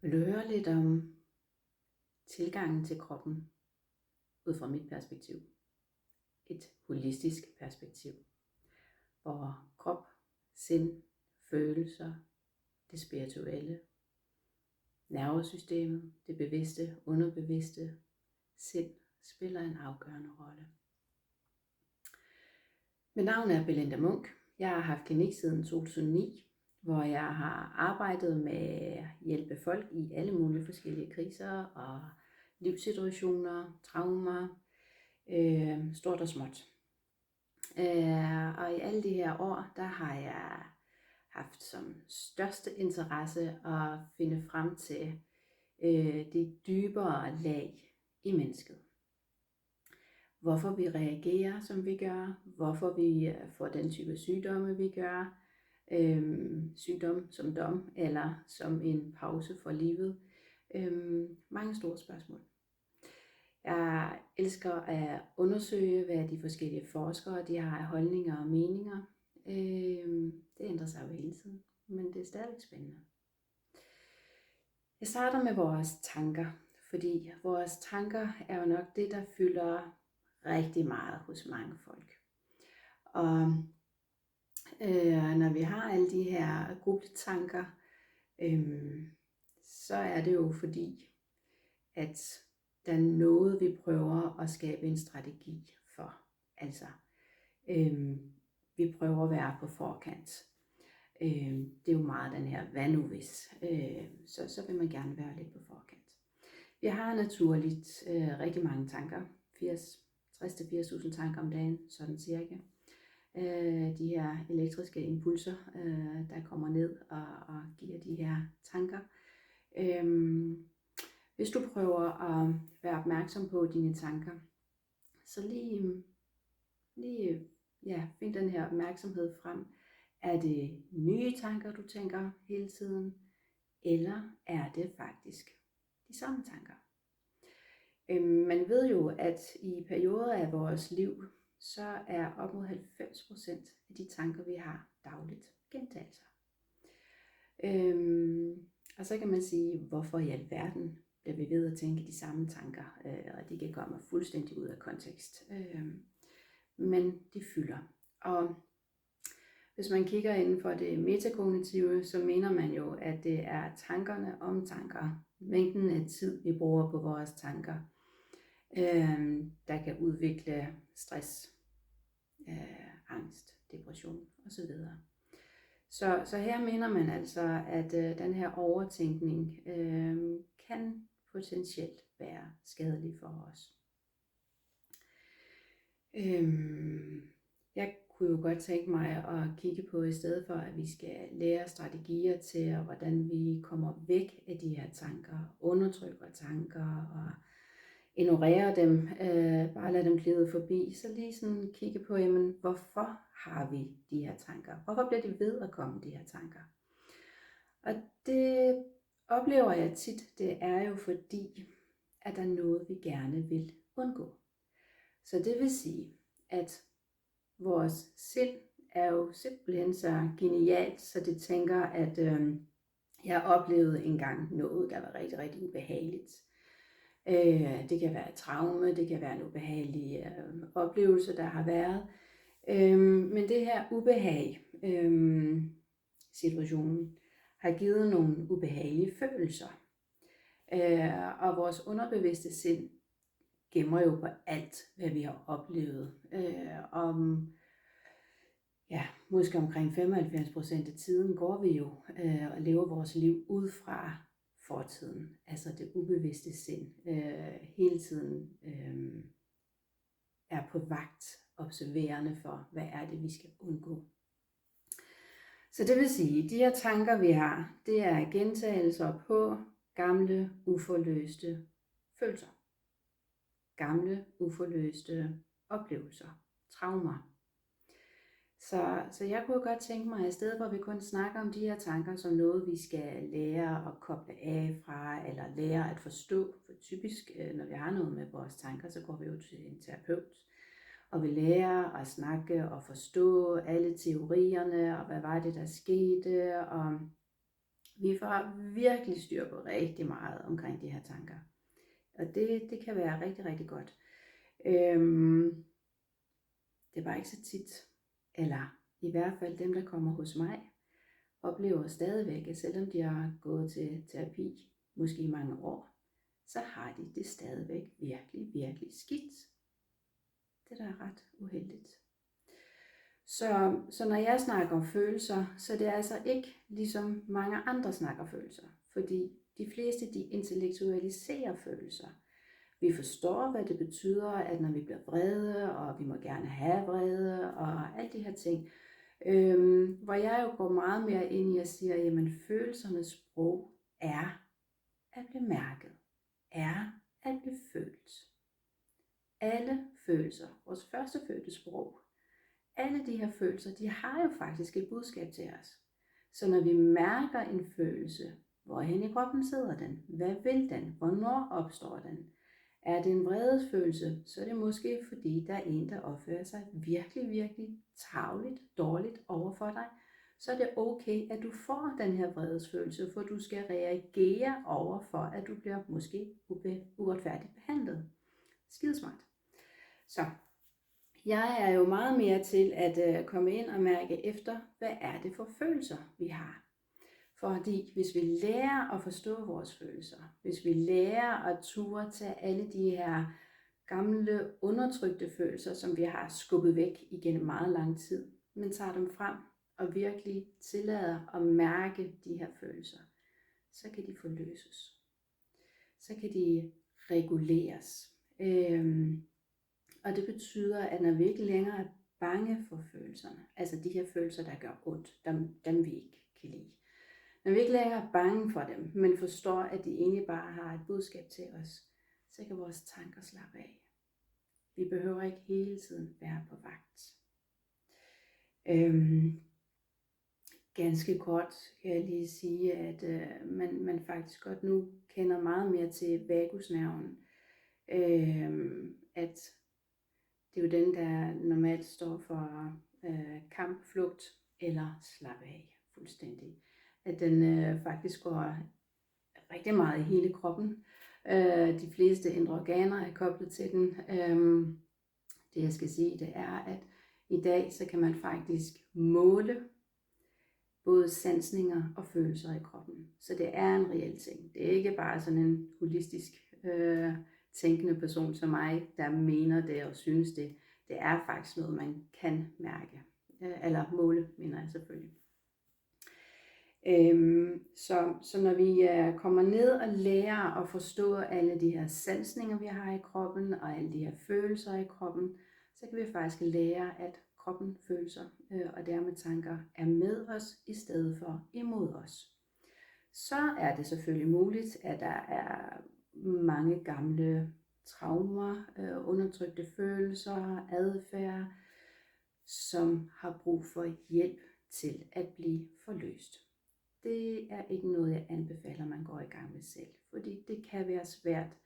Vil du høre lidt om tilgangen til kroppen ud fra mit perspektiv? Et holistisk perspektiv, hvor krop, sind, følelser, det spirituelle, nervesystemet, det bevidste, underbevidste, sind spiller en afgørende rolle. Mit navn er Belinda Munk. Jeg har haft klinik siden 2009, hvor jeg har arbejdet med at hjælpe folk i alle mulige forskellige kriser og livssituationer, traumer, stort og småt. Og i alle de her år, der har jeg haft som største interesse at finde frem til det dybere lag i mennesket. Hvorfor vi reagerer, som vi gør, hvorfor vi får den type sygdomme, vi gør, sygdom som dom, eller som en pause for livet. Mange store spørgsmål. Jeg elsker at undersøge, hvad de forskellige forskere de har af holdninger og meninger. Det ændrer sig jo hele tiden, men det er stadig spændende. Jeg starter med vores tanker, fordi vores tanker er jo nok det, der fylder rigtig meget hos mange folk. Og når vi har alle de her gruppetanker, så er det jo fordi, at der er noget, vi prøver at skabe en strategi for. Altså, vi prøver at være på forkant. Det er jo meget den her, hvad nu hvis? Så vil man gerne være lidt på forkant. Vi har naturligt rigtig mange tanker. 60-80.000 tanker om dagen, sådan cirka. De her elektriske impulser, der kommer ned og giver de her tanker. Hvis du prøver at være opmærksom på dine tanker, så find den her opmærksomhed frem. Er det nye tanker, du tænker hele tiden, eller er det faktisk de samme tanker? Man ved jo, at i perioder af vores liv, så er op mod 90% af de tanker, vi har dagligt, gentagelser. Og så kan man sige, hvorfor i alverden bliver vi ved at tænke de samme tanker, og de kan komme fuldstændig ud af kontekst. Men de fylder. Og hvis man kigger inden for det metakognitive, så mener man jo, at det er tankerne om tanker, mængden af tid, vi bruger på vores tanker, der kan udvikle stress, angst, depression osv. Så her mener man altså, at den her overtænkning kan potentielt være skadelig for os. Jeg kunne jo godt tænke mig at kigge på, i stedet for at vi skal lære strategier til, hvordan vi kommer væk af de her tanker, undertrykker tanker og ignorerer dem, bare lade dem glide forbi, så lige sådan kigge på, jamen, hvorfor har vi de her tanker? Hvorfor bliver de ved at komme, de her tanker? Og det oplever jeg tit, det er jo fordi, at der er noget, vi gerne vil undgå. Så det vil sige, at vores sind er jo simpelthen så genialt, så det tænker, at jeg oplevede engang noget, der var rigtig, rigtig ubehageligt. Det kan være et traume, det kan være en ubehagelig oplevelse, der har været. Men det her ubehag, situationen, har givet nogle ubehagelige følelser. Og vores underbevidste sind gemmer jo på alt, hvad vi har oplevet. Måske omkring 95% af tiden går vi jo og lever vores liv ud fra fortiden, altså det ubevidste sind, hele tiden er på vagt, observerende for, hvad er det, vi skal undgå. Så det vil sige, de her tanker, vi har, det er gentagelser på gamle, uforløste følelser. Gamle, uforløste oplevelser, traumer. Så jeg kunne godt tænke mig, at i stedet for at vi kun snakker om de her tanker som noget, vi skal lære at koble af fra, eller lære at forstå, for typisk, når vi har noget med vores tanker, så går vi jo til en terapeut, og vi lærer at snakke og forstå alle teorierne, og hvad var det, der skete, og Vi får virkelig styr på rigtig meget omkring de her tanker. Og det kan være rigtig, rigtig godt. Det er bare ikke så tit, eller i hvert fald dem, der kommer hos mig, oplever stadigvæk, at selvom de har gået til terapi, måske i mange år, så har de det stadigvæk virkelig, virkelig skidt. Det der er ret uheldigt. Så når jeg snakker om følelser, så det er altså ikke ligesom mange andre snakker følelser. Fordi de fleste, de intellektualiserer følelser. Vi forstår, hvad det betyder, at når vi bliver vrede, og vi må gerne have vrede, og alle de her ting. Hvor jeg jo går meget mere ind i at sige, jamen følelsernes sprog er at blive mærket, er at blive følt. Alle følelser, vores førstefødte sprog, alle de her følelser, de har jo faktisk et budskab til os. Så når vi mærker en følelse, hvorhen i kroppen sidder den? Hvad vil den? Hvornår opstår den? Er det en vredesfølelse, så er det måske fordi, der er en, der opfører sig virkelig, virkelig tarveligt, dårligt over for dig. Så er det okay, at du får den her vredesfølelse, for du skal reagere over for, at du bliver måske uretfærdigt behandlet. Skidesmart. Så jeg er jo meget mere til at komme ind og mærke efter, hvad er det for følelser, vi har. Fordi hvis vi lærer at forstå vores følelser, hvis vi lærer at turde tage alle de her gamle undertrykte følelser, som vi har skubbet væk igennem meget lang tid, men tager dem frem og virkelig tillader at mærke de her følelser, så kan de forløses. Så kan de reguleres. Og det betyder, at når vi ikke længere er bange for følelserne, altså de her følelser, der gør ondt, dem vi ikke kan lide. Når vi ikke længere er bange for dem, men forstår, at de egentlig bare har et budskab til os, så kan vores tanker slappe af. Vi behøver ikke hele tiden være på vagt. Ganske kort kan jeg lige sige, at man faktisk godt nu kender meget mere til vagusnerven. At det er jo den, der normalt står for kamp, flugt eller slappe af fuldstændig. At den faktisk går rigtig meget i hele kroppen. De fleste indre organer er koblet til den. Det jeg skal sige, det er, at i dag så kan man faktisk måle både sansninger og følelser i kroppen. Så det er en reel ting. Det er ikke bare sådan en holistisk tænkende person som mig, der mener det og synes det. Det er faktisk noget, man kan mærke. Eller måle, mener jeg selvfølgelig. Så når vi kommer ned og lærer at forstå alle de her sansninger, vi har i kroppen, og alle de her følelser i kroppen, så kan vi faktisk lære, at kroppen, følelser og dermed tanker er med os i stedet for imod os. Så er det selvfølgelig muligt, at der er mange gamle traumer, undertrykte følelser, adfærd, som har brug for hjælp til at blive forløst. Det er ikke noget, jeg anbefaler, man går i gang med selv, fordi det kan være svært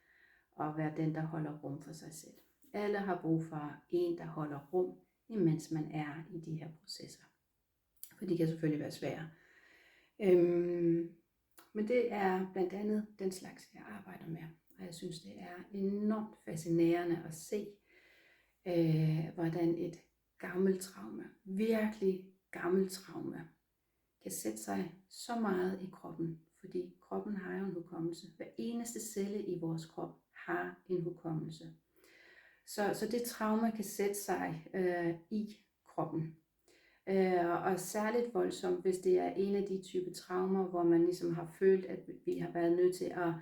at være den, der holder rum for sig selv. Alle har brug for en, der holder rum, imens man er i de her processer. For de kan selvfølgelig være svære. Men det er blandt andet den slags, jeg arbejder med. Og jeg synes, det er enormt fascinerende at se, hvordan et gammelt traume, virkelig gammelt traume, kan sætte sig så meget i kroppen. Fordi kroppen har jo en hukommelse. Hver eneste celle i vores krop har en hukommelse. Så det traume kan sætte sig i kroppen. Og særligt voldsomt, hvis det er en af de type traumer, hvor man ligesom har følt, at vi har været nødt til at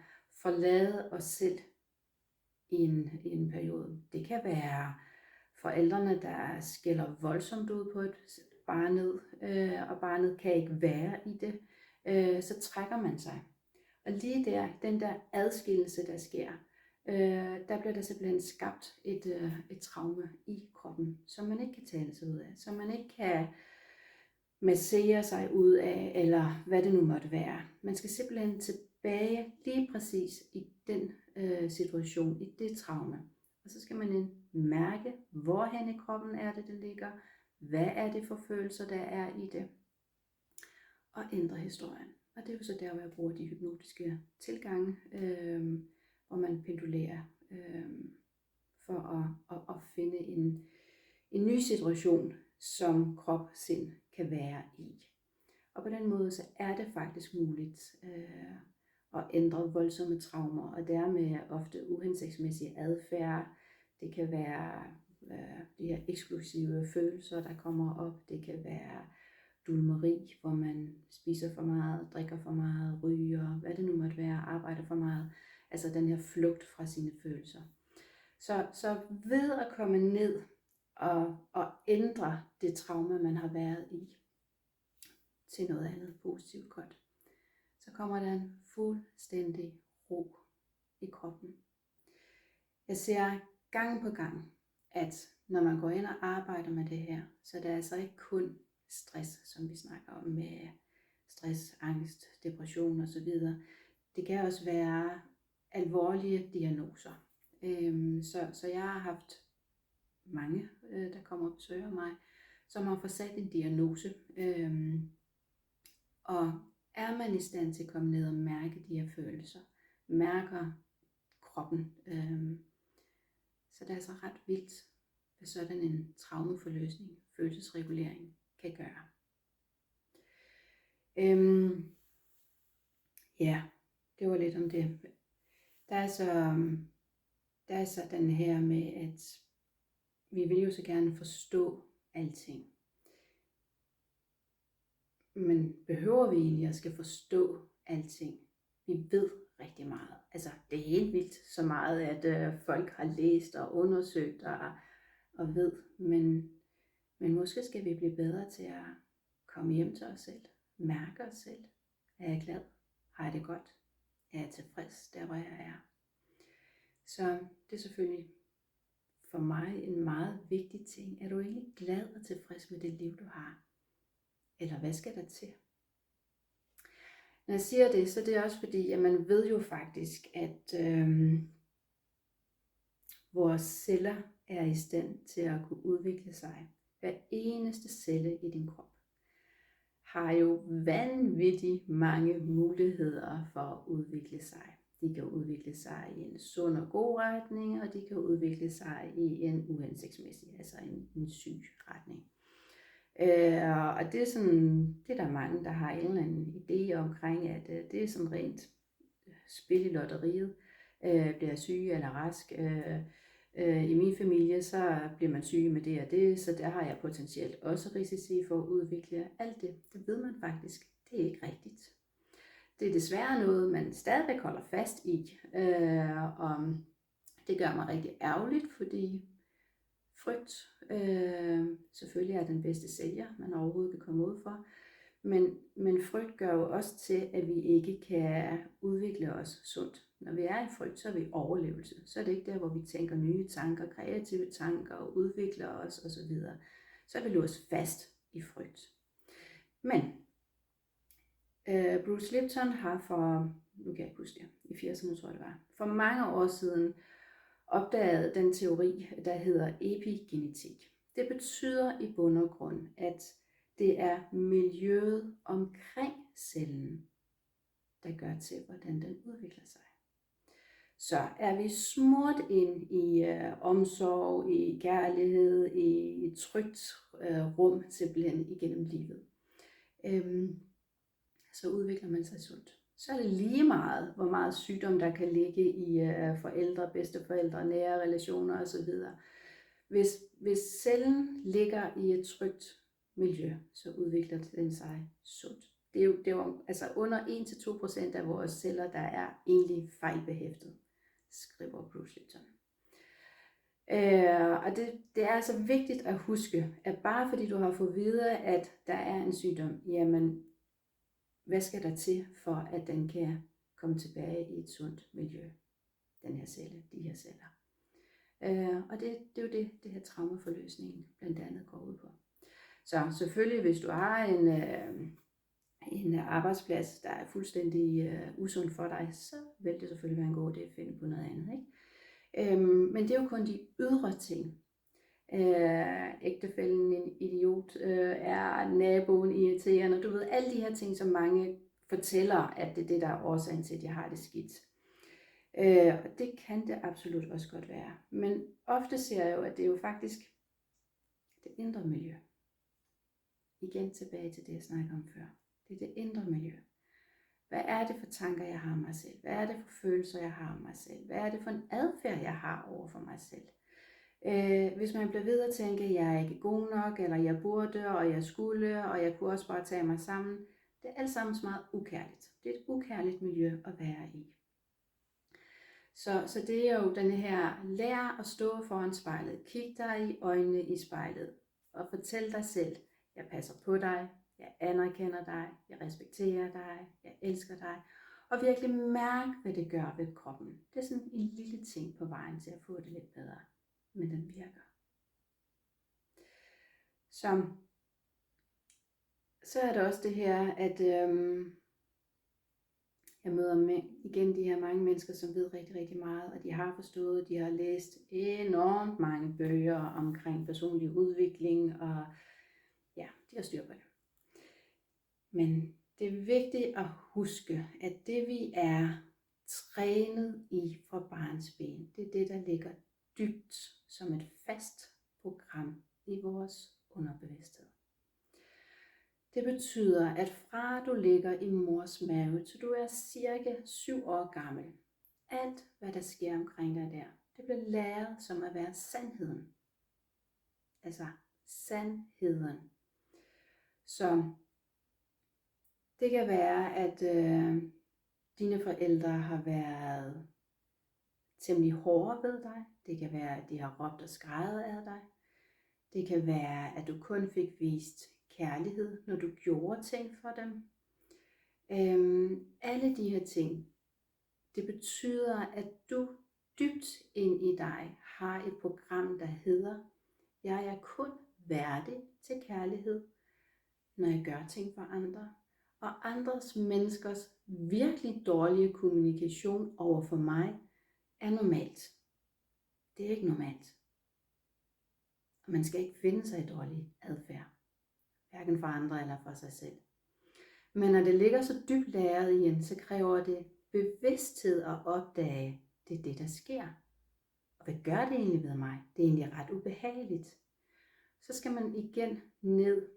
forlade os selv i en periode. Det kan være forældrene, der skælder voldsomt ud på et barnet, og barnet kan ikke være i det, så trækker man sig. Og lige der, den der adskillelse, der sker, der bliver der simpelthen skabt et traume i kroppen, som man ikke kan tale sig ud af, som man ikke kan massere sig ud af, eller hvad det nu måtte være. Man skal simpelthen tilbage lige præcis i den situation, i det traume. Og så skal man mærke, hvorhen i kroppen er det ligger, hvad er det for følelser, der er i det, og ændre historien. Og det er jo så der, hvor jeg bruger de hypnotiske tilgange, hvor man pendulerer for at finde en ny situation, som krop og sind kan være i. Og på den måde så er det faktisk muligt at ændre voldsomme traumer, og dermed ofte uhensigtsmæssig adfærd. Det kan være de her eksklusive følelser, der kommer op. Det kan være dulmeri, hvor man spiser for meget, drikker for meget, ryger, hvad det nu måtte være, arbejder for meget. Altså den her flugt fra sine følelser. Så ved at komme ned og ændre det traume, man har været i, til noget andet positivt godt, så kommer der en fuldstændig ro i kroppen. Jeg ser gang på gang, at når man går ind og arbejder med det her, så det er altså ikke kun stress, som vi snakker om med stress, angst, depression osv. Det kan også være alvorlige diagnoser. Så jeg har haft mange, der kommer og besøger mig, som har fået sat en diagnose. Og er man i stand til at komme ned og mærke de her følelser, mærker kroppen, så det er altså ret vildt, hvad sådan en traumeforløsning, følelsesregulering kan gøre. Ja, det var lidt om det. Der er så den her med, at vi vil jo så gerne forstå alting. Men behøver vi egentlig at skal forstå alting? Vi ved rigtig meget. Altså det er helt vildt så meget, at folk har læst og undersøgt og ved. Men måske skal vi blive bedre til at komme hjem til os selv. Mærke os selv. Er jeg glad? Har jeg det godt? Er jeg tilfreds der, hvor jeg er? Så det er selvfølgelig for mig en meget vigtig ting. Er du egentlig glad og tilfreds med det liv, du har? Eller hvad skal der til? Når jeg siger det, så det er også fordi, at man ved jo faktisk, at vores celler er i stand til at kunne udvikle sig. Hver eneste celle i din krop har jo vanvittigt mange muligheder for at udvikle sig. De kan udvikle sig i en sund og god retning, og de kan udvikle sig i en uhensigtsmæssig, altså en syg retning. Og det er sådan, det er der mange, der har en eller anden idé omkring, at det er sådan rent spil i lotteriet. Bliver jeg syg eller rask? I min familie, så bliver man syg med det og det, så der har jeg potentielt også risici for at udvikle alt det. Det ved man faktisk. Det er ikke rigtigt. Det er desværre noget, man stadigvæk holder fast i. Og det gør mig rigtig ærgerligt, fordi frygt selvfølgelig er den bedste sælger, man overhovedet kan komme ud for. Men frygt gør jo også til, at vi ikke kan udvikle os sundt. Når vi er i frygt, så er vi i overlevelse. Så er det ikke der, hvor vi tænker nye tanker, kreative tanker og udvikler os osv. Så er vi låst fast i frygt. Men Bruce Lipton har nu kan jeg ikke huske det, i 80'erne tror jeg det var, for mange år siden opdaget den teori, der hedder epigenetik. Det betyder i bund og grund, at det er miljøet omkring cellen, der gør til, hvordan den udvikler sig. Så er vi smurt ind i omsorg, i kærlighed, i et trygt rum simpelthen igennem livet, så udvikler man sig sundt. Så er det lige meget, hvor meget sygdom der kan ligge i forældre, bedsteforældre, nære relationer osv. Hvis cellen ligger i et trygt miljø, så udvikler den sig sundt. Det er jo altså under 1-2% af vores celler, der er egentlig fejlbehæftet, skriver Bruce Lipton. Og det er altså vigtigt at huske, at bare fordi du har fået at vide, at der er en sygdom, jamen hvad skal der til for, at den kan komme tilbage i et sundt miljø, den her celle, de her celler. Og det er jo det her traumeforløsningen blandt andet går ud på. Så selvfølgelig, hvis du har en arbejdsplads, der er fuldstændig usund for dig, så vil det selvfølgelig være en god idé at finde på noget andet. Ikke? Men det er jo kun de ydre ting. Ægtefællen en idiot, er naboen irriterende, du ved, alle de her ting, som mange fortæller, at det er det, der er årsagen til, at jeg har det skidt. Og det kan det absolut også godt være. Men ofte ser jeg jo, at det er jo faktisk det indre miljø. Igen tilbage til det, jeg snakkede om før. Det er det indre miljø. Hvad er det for tanker, jeg har om mig selv? Hvad er det for følelser, jeg har om mig selv? Hvad er det for en adfærd, jeg har over for mig selv? Hvis man bliver ved at tænke, at jeg er ikke god nok, eller jeg burde, og jeg skulle, og jeg kunne også bare tage mig sammen. Det er alt sammen meget ukærligt. Det er et ukærligt miljø at være i. Så det er jo denne her, lær at stå foran spejlet. Kig dig i øjnene i spejlet, og fortæl dig selv, jeg passer på dig, jeg anerkender dig, jeg respekterer dig, jeg elsker dig. Og virkelig mærk, hvad det gør ved kroppen. Det er sådan en lille ting på vejen til at få det lidt bedre. Men den virker. Så er det også det her, at jeg møder igen de her mange mennesker, som ved rigtig, rigtig meget, og de har forstået, de har læst enormt mange bøger omkring personlig udvikling, og ja, de har styr på det. Men det er vigtigt at huske, at det vi er trænet i fra barnsben, det er det, der ligger dybt som et fast program i vores underbevidsthed. Det betyder, at fra du ligger i mors mave, til du er cirka 7 år gammel, alt hvad der sker omkring dig der, det bliver læret som at være sandheden. Altså sandheden. Så det kan være, at dine forældre har været temmelig hårde ved dig. Det kan være, at de har råbt og skreget af dig. Det kan være, at du kun fik vist kærlighed, når du gjorde ting for dem. Alle de her ting, det betyder, at du dybt ind i dig har et program, der hedder, jeg er kun værdig til kærlighed, når jeg gør ting for andre. Og andres menneskers virkelig dårlige kommunikation over for mig er normalt. Det er ikke normalt. Og man skal ikke finde sig i dårlig adfærd. Hverken for andre eller for sig selv. Men når det ligger så dybt lagret i en, så kræver det bevidsthed at opdage, det er det, der sker. Og hvad gør det egentlig ved mig? Det er egentlig ret ubehageligt. Så skal man igen ned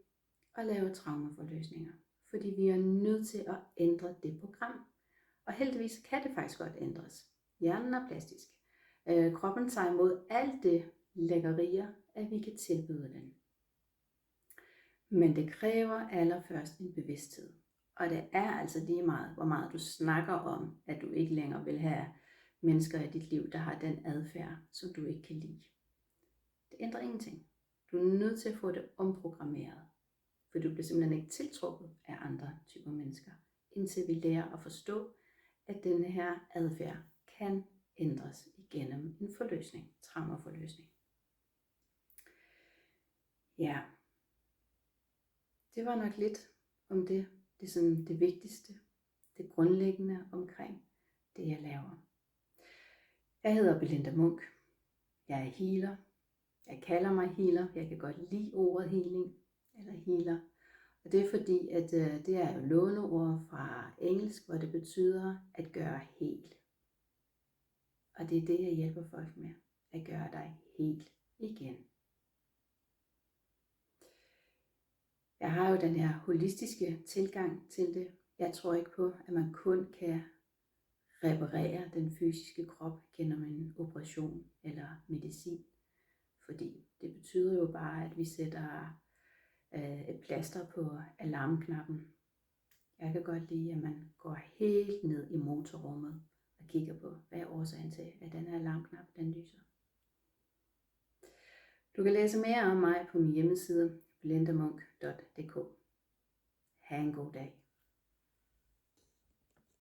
og lave traumeforløsninger. Fordi vi er nødt til at ændre det program. Og heldigvis kan det faktisk godt ændres. Hjernen er plastisk. Kroppen tager imod alt det lækkerier, at vi kan tilbyde den. Men det kræver allerførst en bevidsthed. Og det er altså lige meget, hvor meget du snakker om, at du ikke længere vil have mennesker i dit liv, der har den adfærd, som du ikke kan lide. Det ændrer ingenting. Du er nødt til at få det omprogrammeret. For du bliver simpelthen ikke tiltrukket af andre typer mennesker, indtil vi lærer at forstå, at denne her adfærd kan ændres igennem en forløsning, traumaforløsning. Ja, det var nok lidt om det. Det er sådan det vigtigste, det grundlæggende omkring det, jeg laver. Jeg hedder Belinda Munch. Jeg er healer. Jeg kalder mig healer. Jeg kan godt lide ordet healing eller healer. Og det er fordi, at det er jo låneord fra engelsk, hvor det betyder at gøre hel. Og det er det, jeg hjælper folk med. At gøre dig hel igen. Jeg har jo den her holistiske tilgang til det. Jeg tror ikke på, at man kun kan reparere den fysiske krop gennem en operation eller medicin. Fordi det betyder jo bare, at vi sætter et plaster på alarmknappen. Jeg kan godt lide, at man går helt ned i motorrummet og kigger på, hvad er årsagen til, at den her alarmknap den lyser. Du kan læse mere om mig på min hjemmeside blindamunch.dk. Ha' en god dag.